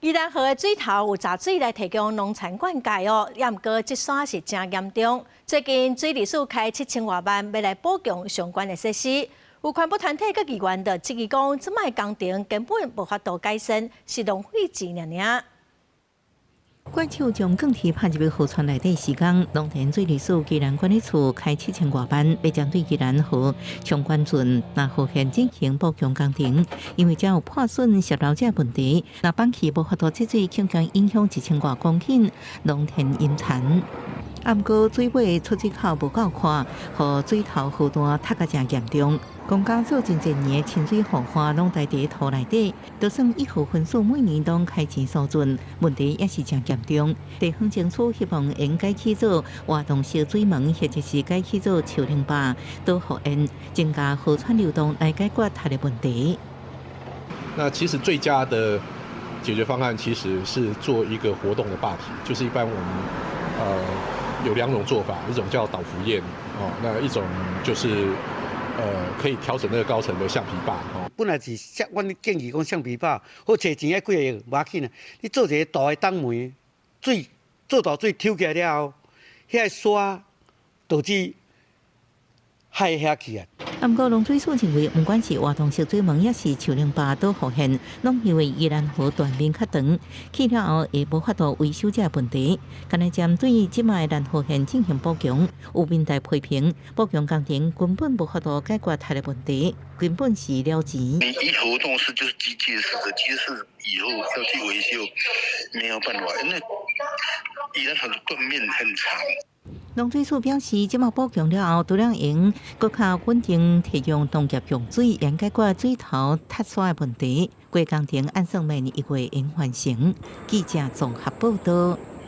宜兰河的水头有杂水来提供农产灌溉哦，也毋过这山是真严重。最近水利署开7000多万要来补强相关的设施，有环保团体佮议员就质疑讲，这卖工程根本无法度改善，是浪费钱尔。怪手将钢铁拍入河川内底时间，农田水利署宜兰管理处开7000多万，要针对宜兰河相关圳那河县进行补强工程，因为只有破损泄漏者问题，那放弃无法度节水，恐将影响1000多公顷农田引产。啊，毋过水尾出水口无够宽，和水头河段塌个真严重。公家做真侪年清水护花拢在地土内底，就算1号分数每年拢开钱疏准，问题也是真严重。地方政府希望因改起做活动小水门，或者是改起做树林坝，都互因增加河川流动来解决它的问题。那其实最佳的解决方案其实是做一个活动的坝体，就是一般我们有2种做法，一种叫倒浮堰哦，那一种就是可以调整那个高层的橡皮坝哦。本来是阮建议讲橡皮坝，好找钱遐几个亿无要紧啊。你做一个大的挡门，水做大水抽起来了后，遐沙导致害遐去啊。不过，农水署认为，不管是活动小水门，也是树林坝都复现，拢因为宜兰河断面较长，去了后也无法度维修这问题。干来针对即卖兰河县进行补强，有民代批评补强工程根本无法度解决它的问题，根本是了钱。你一活动是就是机械式的，机械式以后要去维修没有办法，因为宜兰河的断面很长。农水署表示，即卖补强了后，除了用更较稳定提供农业用水，也解决水头塌沙的问题。规工程按算明年1月完成。记者综合报道。